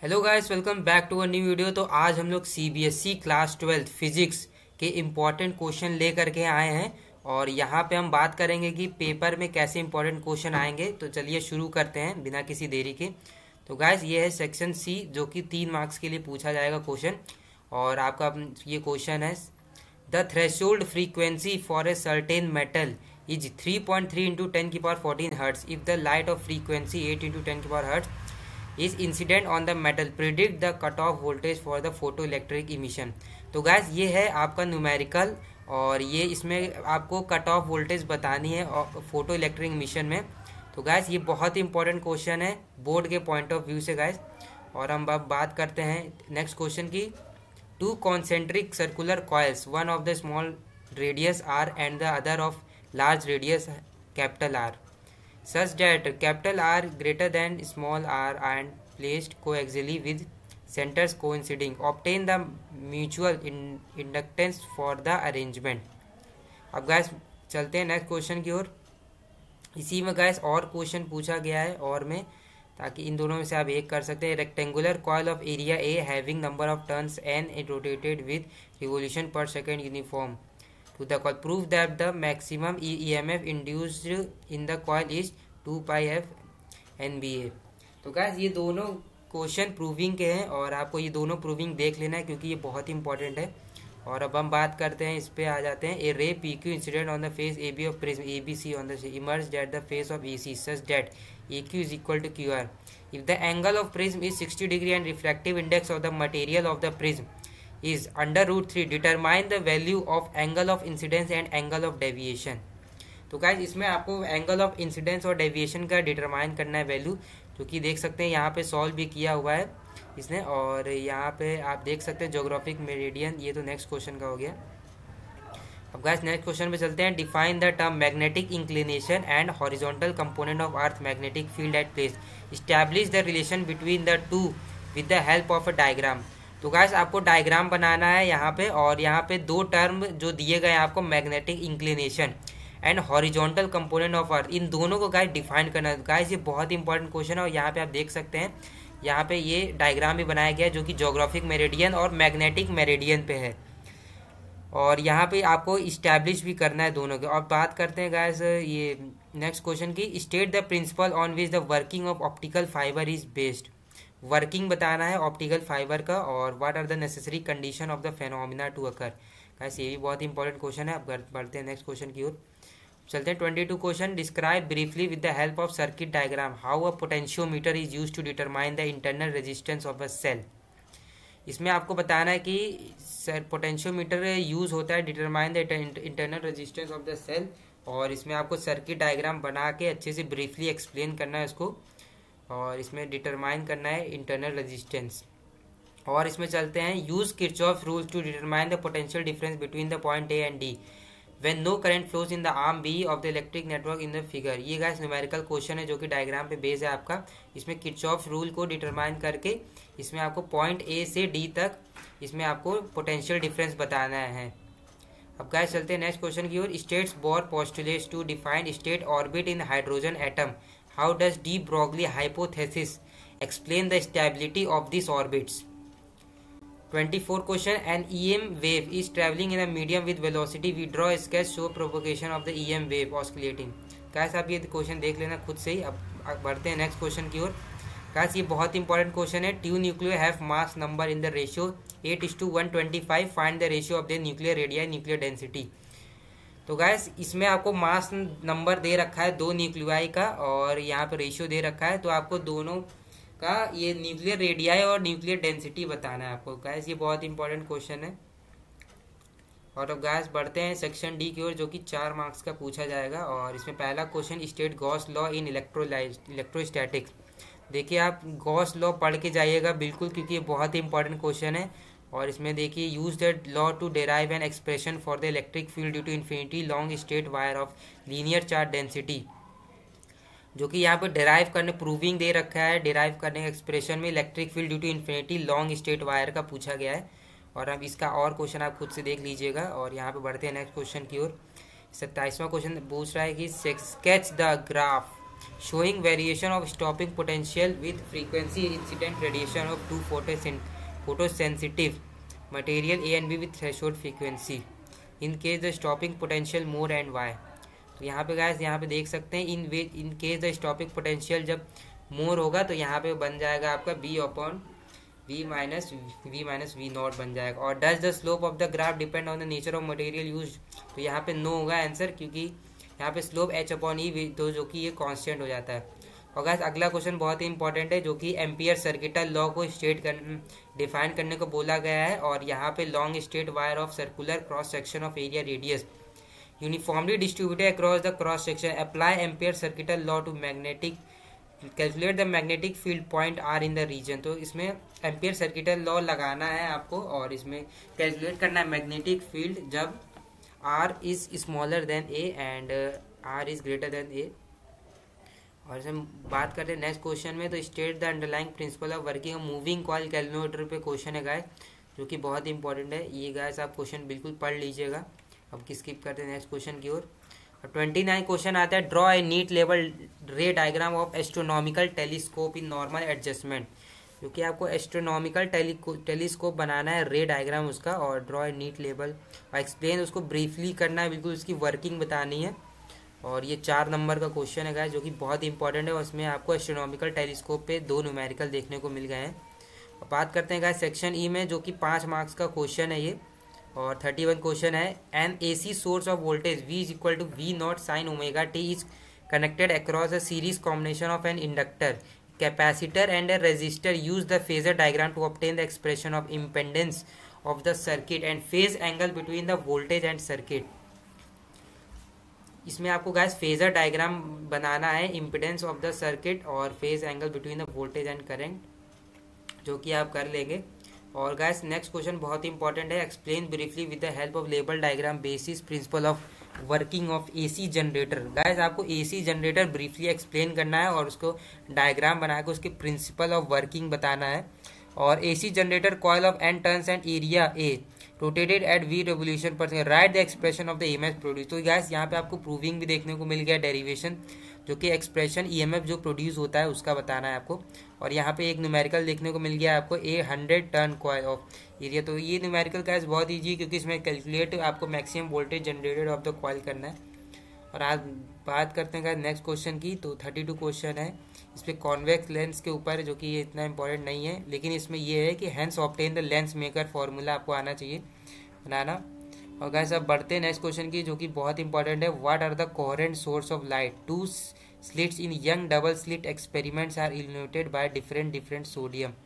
Hello guys, welcome back to a new video. तो आज हम लोग सीबीएसई क्लास 12 फिजिक्स के इम्पोर्टेंट क्वेश्चन ले करके आए हैं और यहाँ पे हम बात करेंगे कि पेपर में कैसे इम्पोर्टेंट क्वेश्चन आएंगे। तो चलिए शुरू करते हैं बिना किसी देरी के। तो गाइस ये है सेक्शन सी, जो कि 3 मार्क्स के लिए पूछा जाएगा क्वेश्चन। और आपका ये क्वेश्चन है, the threshold frequency for a certain metal is 3.3 into 10⁻14 hertz if the light of frequency 8 into 10 hertz is incident on the metal, predict the cutoff voltage for the photoelectric emission। तो guys ये है आपका numerical और ये इसमें आपको cut off voltage बतानी है फोटो इलेक्ट्रिक इमिशन में। तो गैस ये बहुत ही इंपॉर्टेंट क्वेश्चन है बोर्ड के पॉइंट ऑफ व्यू से गैस। और हम अब बात करते हैं नेक्स्ट क्वेश्चन की। Two concentric circular coils, one of the small radius R and the other of large radius capital R, such that capital R greater than small r and placed coaxially with centers coinciding, obtain the mutual inductance for the arrangement। अब gas चलते हैं next question की ओर। इसी में gas और question पूछा गया है और में, ताकि इन दोनों में से आप एक कर सकते हैं। Rectangular coil of area A having number of turns n rotated with revolution per second uniform to the coil, prove that the maximum EMF induced in the coil is 2 pi f NBA। तो guys ये दोनों question proving के हैं और आपको ये दोनों proving देख लेना है क्योंकि ये बहुत ही इंपॉर्टेंट है। और अब हम बात करते हैं, इस पे आ जाते हैं। A ray P Q incident on the face A B of prism A B C on the emerge at the face of A C such that A Q is equal to Q R if the angle of prism is 60 degree and reflective index of the material of the prism is under root 3, determine the value of angle of incidence and angle of deviation। तो guys इसमें आपको angle of incidence और deviation का determine करना है value, जो कि देख सकते हैं यहाँ पे सॉल्व भी किया हुआ है इसने। और यहाँ पे आप देख सकते हैं ज्योग्राफिक मेरिडियन, ये तो नेक्स्ट क्वेश्चन का हो गया। अब गाइस नेक्स्ट क्वेश्चन पे चलते हैं। Define the term magnetic inclination and horizontal component of earth magnetic field at place, establish the relation between the two with the help of a diagram. तो guys आपको diagram बनाना है यहाँ पे, और यहाँ पे दो टर्म जो दिए गए हैं आपको, magnetic inclination and horizontal component of earth, इन दोनों को गाइस डिफाइन करना है। गाइस ये बहुत इंपॉर्टेंट क्वेश्चन है और यहाँ पे आप देख सकते हैं, यहाँ पे ये डायग्राम भी बनाया गया है जो कि ज्योग्राफिक मेरिडियन और मैग्नेटिक मेरिडियन पे है। और यहाँ पे आपको इस्टेब्लिश भी करना है दोनों के। और बात करते हैं गाइस ये नेक्स्ट क्वेश्चन की। State the principle on which the working of optical fibre is based, working बताना है ऑप्टिकल फाइबर का। और what are the necessary condition of the phenomena to occur. Guys ये भी बहुत इंपॉर्टेंट क्वेश्चन है। अब बढ़ते हैं नेक्स्ट क्वेश्चन की ओर, चलते हैं 22 question. Describe briefly with the help of circuit diagram how a potentiometer is used to determine the internal resistance of a cell. इसमें आपको बताना है कि पोटेंशियोमीटर यूज होता है determine the internal resistance of the cell, और इसमें आपको सर्किट डायग्राम बना के अच्छे से ब्रीफली एक्सप्लेन करना है उसको, और इसमें डिटरमाइन करना है इंटरनल रेजिस्टेंस। और इसमें चलते हैं। Use Kirchhoff rules to determine the potential difference between the point A and D when no current flows in the arm B of the electric network in the figure. ये guys numerical question है जो कि diagram पे base है आपका। इसमें Kirchhoff rule को determine करके इसमें आपको पॉइंट ए से डी तक इसमें आपको पोटेंशियल डिफरेंस बताना है। अब गाइस चलते हैं नेक्स्ट क्वेश्चन की ओर। States Bohr postulates to define state orbit in hydrogen atom, how does de Broglie hypothesis explain the stability of these orbits। 24 question। An EM wave is traveling in a medium with velocity v, draw a sketch show propagation of the EM wave oscillating। Guys आप ये question देख लेना खुद से ही। अब बढ़ते हैं next question की ओर। गाइस ये बहुत इंपॉर्टेंट क्वेश्चन है। Two nuclear have mass number in the ratio 8:125, find the ratio of the nuclear radii nuclear density. तो गैस इसमें आपको मास नंबर दे रखा है दो न्यूक्लियाई का, और यहाँ पे रेशियो दे रखा है। तो आपको दोनों का ये न्यूक्लियर रेडियाई और न्यूक्लियर डेंसिटी बताना है आपको। गैस ये बहुत इंपॉर्टेंट क्वेश्चन है। और अब गैस बढ़ते हैं सेक्शन डी की ओर, जो कि 4 मार्क्स का पूछा जाएगा। और इसमें पहला question, state Gauss law in electrostatics. देखिए आप गॉस लॉ पढ़ के जाइएगा बिल्कुल, क्योंकि ये बहुत ही इंपॉर्टेंट क्वेश्चन है। और इसमें देखिए, use the law to derive an expression for the electric field due to infinity long straight wire of linear charge density, जो कि यहाँ पे डेराइव करने प्रूविंग दे रखा है। डेराइव करने के एक्सप्रेशन में electric field due to infinity long straight wire का पूछा गया है। और अब इसका और क्वेश्चन आप खुद से देख लीजिएगा। और यहाँ पे बढ़ते हैं नेक्स्ट क्वेश्चन की ओर। 27वां क्वेश्चन पूछ रहा है कि sketch the graph showing variation of stopping potential with frequency incident radiation of two photosensitive material A and B with threshold frequency. In case the stopping potential more and why. तो यहाँ पे guys यहाँ पे देख सकते हैं in case the stopping potential जब मोर होगा तो यहाँ पे बन जाएगा आपका बी माइनस वी नॉट बन जाएगा. और does the slope of the graph depend on the nature of material use. तो यहाँ पे नो होगा आंसर, क्योंकि यहाँ पे स्लोप h/e तो जो कि ये कांस्टेंट हो जाता है. और गाइस अगला क्वेश्चन बहुत ही इंपॉर्टेंट है, जो कि एम्पियर सर्किटल लॉ को डिफाइन करने को बोला गया है. और यहाँ पे long straight wire of circular cross section of area radius uniformly distributed across the cross section. Apply Ampere circuital law to magnetic. Calculate the magnetic field point R in the region. तो इसमें ampere circuital law लगाना है आपको और इसमें calculate करना है magnetic field जब R is smaller than A and R is greater than A. और हम बात करते हैं नेक्स्ट क्वेश्चन में. तो state the underlying principle of working of moving coil calculator पे क्वेश्चन है गाइस, जो कि बहुत ही इंपॉर्टेंट है. ये गाइस आप क्वेश्चन बिल्कुल पढ़ लीजिएगा. अब स्किप करते हैं नेक्स्ट क्वेश्चन की ओर. 29 क्वेश्चन आता है. Draw a neat level ray diagram of astronomical telescope in normal adjustment. क्योंकि आपको एस्ट्रोनॉमिकल टेलीस्कोप बनाना है, रे डायग्राम उसका, और ड्रॉ ए नीट लेवल और एक्सप्लेन उसको ब्रीफली करना है, बिल्कुल उसकी वर्किंग बतानी है. और ये 4 नंबर का क्वेश्चन है गाइस, जो कि बहुत इंपॉर्टेंट है. और उसमें आपको एस्ट्रोनॉमिकल टेलीस्कोप पे 2 न्यूमेरिकल देखने को मिल गए हैं. और बात करते हैं गाइस सेक्शन ई में, जो कि 5 मार्क्स का क्वेश्चन है ये. और 31 क्वेश्चन है. An AC source of voltage V is equal to V not sine omega t is connected across a series combination of an inductor, capacitor and a resistor. Use the phasor diagram to obtain the expression of impedance of the circuit and phase angle between the voltage and circuit. इसमें आपको guys phasor diagram बनाना है, impedance of the circuit और phase angle between the voltage and current, जो कि आप कर लेंगे. और गाइस नेक्स्ट क्वेश्चन बहुत ही इंपॉर्टेंट है. Explain briefly with the help of label diagram basis principal of working of AC generator. Guys आपको AC जनरेटर ब्रीफली एक्सप्लेन करना है और उसको डायग्राम बना के उसके प्रिंसिपल ऑफ वर्किंग बताना है. और AC generator coil of N turns and area A rotated at V revolution per second. Write the expression of the EMF produce. तो गाइस यहाँ पे आपको प्रूविंग भी देखने को मिल गया, डेरिवेशन, जो कि एक्सप्रेशन EMF जो प्रोड्यूस होता है उसका बताना है आपको. और यहाँ पे एक न्यूमेरिकल देखने को मिल गया आपको 100 टर्न कॉइल ऑफ एरिया. तो ये न्यूमेरिकल गाइस बहुत ईजी है, क्योंकि इसमें कैलकुलेट आपको maximum voltage generated of the coil करना है. और आज बात करते हैं गाइस नेक्स्ट क्वेश्चन की. तो 32 क्वेश्चन है. इस पर कॉन्वेक्स लेंस के ऊपर, जो कि ये इतना इंपॉर्टेंट नहीं है, लेकिन इसमें ये है कि hence obtain the lens maker formula आपको आना चाहिए बनाना. और गाइस अब बढ़ते हैं नेक्स्ट क्वेश्चन की, जो कि बहुत इंपॉर्टेंट है. What are the coherent source of light? 2 slits in young double slit experiments are illuminated by different sodium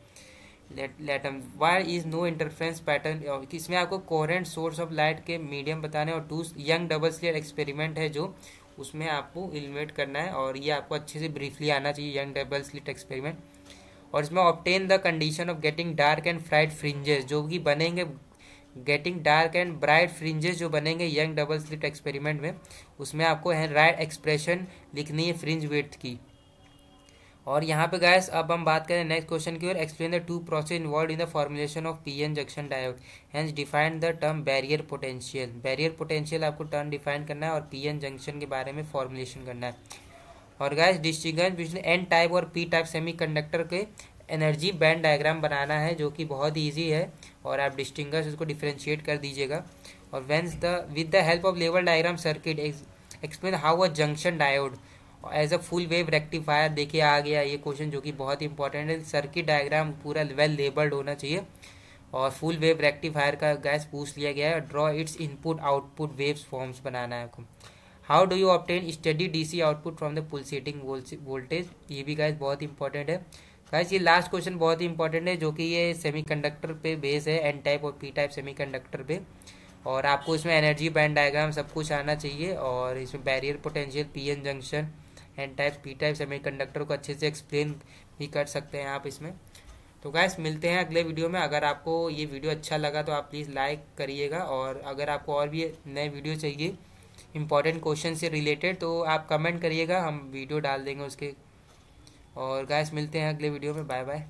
atom. Why is no interference pattern? इसमें आपको कोहेरेंट सोर्स ऑफ लाइट के medium बताने और 2 यंग डबल स्लिट एक्सपेरिमेंट है जो उसमें आपको illuminate करना है. और ये आपको अच्छे से ब्रीफली आना चाहिए, यंग डबल स्लिट एक्सपेरिमेंट. और इसमें obtain the condition of getting dark and bright fringes, जो कि बनेंगे getting dark and bright fringes जो बनेंगे यंग डबल स्लिट एक्सपेरिमेंट में, उसमें आपको है राइट एक्सप्रेशन लिखनी है फ्रिंज विड्थ की. और यहाँ पे गाइस अब हम बात करें नेक्स्ट क्वेश्चन की ओर. Explain the 2 process involve in the formulation of PN junction diode, hence define the term barrier potential. Barrier potential आपको टर्म डिफाइन करना है और PN जंक्शन के बारे में फॉर्मुलेशन करना है. और guys distinguish between N type और P टाइप सेमीकंडक्टर के एनर्जी बैंड डायग्राम बनाना है, जो कि बहुत ईजी है. और आप डिस्टिंग्विश उसको डिफरेंशिएट कर दीजिएगा. और hence with the help of level diagram circuit explain how a junction diode as a full wave rectifier. देखिए आ गया ये क्वेश्चन, जो कि बहुत इंपॉर्टेंट है. सर्किट डायग्राम पूरा वेल लेबल्ड होना चाहिए. और फुल वेव रेक्टिफायर का गैस पूछ लिया गया है. Draw its input output waves forms बनाना है आपको. How do you obtain steady DC output from the pulsating voltage. ये भी गैस बहुत इंपॉर्टेंट है. गाइस ये लास्ट क्वेश्चन बहुत ही इंपॉर्टेंट है, जो कि ये सेमीकंडक्टर पे बेस है, N टाइप और P टाइप सेमीकंडक्टर पे. और आपको इसमें एनर्जी बैंड डायग्राम सब कुछ आना चाहिए. और इसमें barrier potential, PN junction, N type P type semiconductor को अच्छे से एक्सप्लेन भी कर सकते हैं आप इसमें. तो गाइस मिलते हैं अगले वीडियो में. अगर आपको ये वीडियो अच्छा लगा तो आप प्लीज़ लाइक करिएगा. और अगर आपको और भी नए वीडियो चाहिए इंपॉर्टेंट क्वेश्चन से रिलेटेड, तो आप कमेंट करिएगा, हम वीडियो डाल देंगे उसके. और गाइस मिलते हैं अगले वीडियो में. Bye bye.